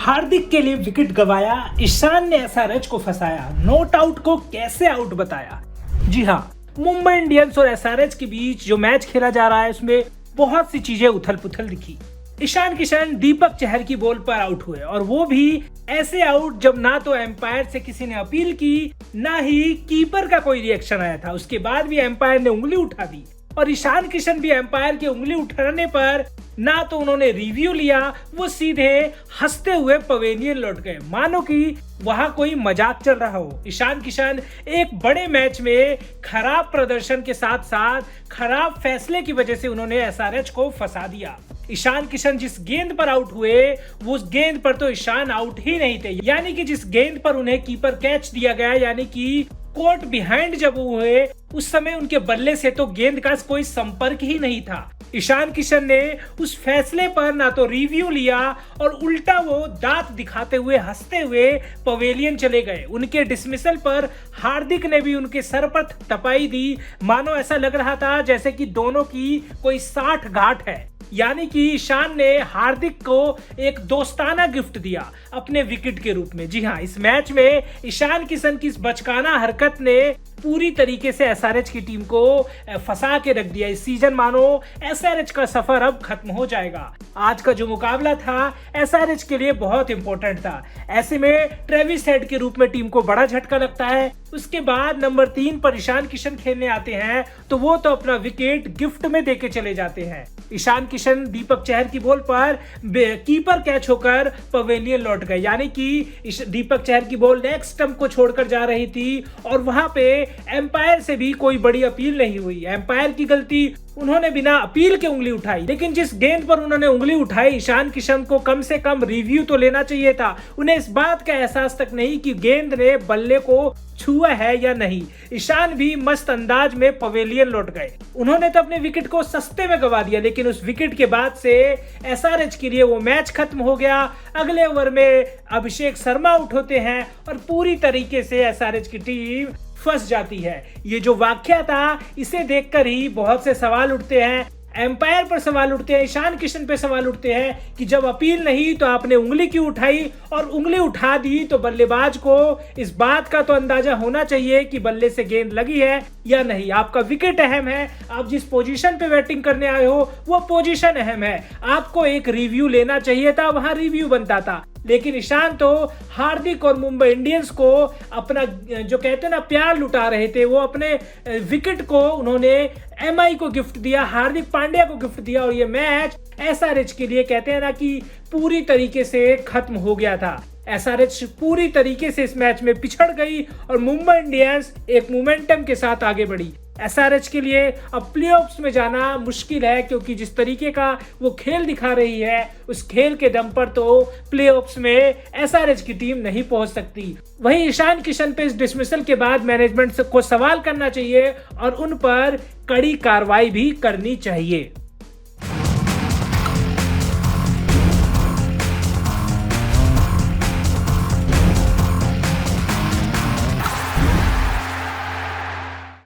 हार्दिक के लिए विकेट गवाया, ईशान ने एसआरएच को फंसाया, नॉट आउट को कैसे आउट बताया। जी हाँ, मुंबई इंडियंस और एसआरएच के बीच जो मैच खेला जा रहा है उसमें बहुत सी चीजें उथल पुथल दिखी। ईशान किशन दीपक चहर की बॉल पर आउट हुए और वो भी ऐसे आउट जब ना तो एम्पायर से किसी ने अपील की, ना ही कीपर का कोई रिएक्शन आया था। उसके बाद भी एम्पायर ने उंगली उठा दी और ईशान किशन भी एम्पायर की उंगली उठाने पर ना तो उन्होंने रिव्यू लिया, वो सीधे हंसते हुए पवेलियन लौट गए, मानो कि वहां कोई मजाक चल रहा हो। ईशान किशन एक बड़े मैच में खराब प्रदर्शन के साथ साथ खराब फैसले की वजह से उन्होंने एसआरएच को फंसा दिया। ईशान किशन जिस गेंद पर आउट हुए वो उस गेंद पर तो ईशान आउट ही नहीं थे, यानी कि जिस गेंद पर उन्हें कीपर कैच दिया गया, यानी कि कोर्ट बिहाइंड जब वो हुए उस समय उनके बल्ले से तो गेंद का कोई संपर्क ही नहीं था। ईशान किशन ने उस फैसले पर ना तो रिव्यू लिया और उल्टा वो दांत दिखाते हुए हंसते हुए पवेलियन चले गए। उनके डिसमिसल पर हार्दिक ने भी उनके सर पर टपाई दी, मानो ऐसा लग रहा था जैसे कि दोनों की कोई 60 गांठ है। यानी कि ईशान ने हार्दिक को एक दोस्ताना गिफ्ट दिया अपने विकेट के रूप में। जी हाँ, इस मैच में ईशान किशन की इस बचकाना हरकत ने पूरी तरीके से एसआरएच की टीम को फंसा के रख दिया। इस सीजन मानो एसआरएच का सफर अब खत्म हो जाएगा। आज का जो मुकाबला था एसआरएच के लिए बहुत इंपॉर्टेंट था। ऐसे में ट्रेविस हेड के रूप में टीम को बड़ा झटका लगता है। उसके बाद नंबर 3 पर ईशान किशन खेलने आते हैं तो वो तो अपना विकेट गिफ्ट में देके चले जाते हैं। ईशान किशन दीपक चहर की बॉल पर कीपर कैच होकर पवेलियन लौट गए, यानी कि दीपक चहर की बॉल नेक्स्ट स्टंप को छोड़कर जा रही थी और वहां पे एम्पायर से भी कोई बड़ी अपील नहीं हुई। एम्पायर की गलती, उन्होंने बिना अपील के उंगली उठाई, लेकिन जिस गेंद पर उन्होंने उंगली उठाई ईशान किशन को कम से कम रिव्यू तो लेना चाहिए था। उन्हें इस बात का एहसास तक नहीं कि गेंद ने बल्ले को छुआ है या नहीं। ईशान भी मस्त अंदाज में पवेलियन लौट गए। उन्होंने तो अपने विकेट को सस्ते में गवा दिया, लेकिन उस विकेट के बाद से एसआरएच के लिए वो मैच खत्म हो गया। अगले ओवर में अभिषेक शर्मा आउट होते हैं और पूरी तरीके से एसआरएच की टीम फंस जाती है। ये जो वाकया था इसे देखकर ही बहुत से सवाल उठते हैं, एम्पायर पर सवाल उठते हैं, ईशान किशन पे सवाल उठते हैं कि जब अपील नहीं तो आपने उंगली क्यों उठाई, और उंगली उठा दी तो बल्लेबाज को इस बात का तो अंदाजा होना चाहिए कि बल्ले से गेंद लगी है या नहीं। आपका विकेट अहम है, आप जिस पोजीशन पे बैटिंग करने आए हो वो पोजीशन अहम है। आपको एक रिव्यू लेना चाहिए था, वहां रिव्यू बनता था। लेकिन ईशान तो हार्दिक और मुंबई इंडियंस को अपना जो कहते हैं ना प्यार लुटा रहे थे। वो अपने विकेट को उन्होंने एमआई को गिफ्ट दिया, हार्दिक पांड्या को गिफ्ट दिया, और ये मैच एसआरएच के लिए कहते हैं ना कि पूरी तरीके से खत्म हो गया था। एसआरएच पूरी तरीके से इस मैच में पिछड़ गई और मुंबई इंडियंस एक मोमेंटम के साथ आगे बढ़ी। एसआरएच के लिए अब प्लेऑफ्स में जाना मुश्किल है, क्योंकि जिस तरीके का वो खेल दिखा रही है उस खेल के दम पर तो प्लेऑफ्स में एसआरएच की टीम नहीं पहुंच सकती। वहीं ईशान किशन पे इस डिसमिसल के बाद मैनेजमेंट को सवाल करना चाहिए और उन पर कड़ी कार्रवाई भी करनी चाहिए।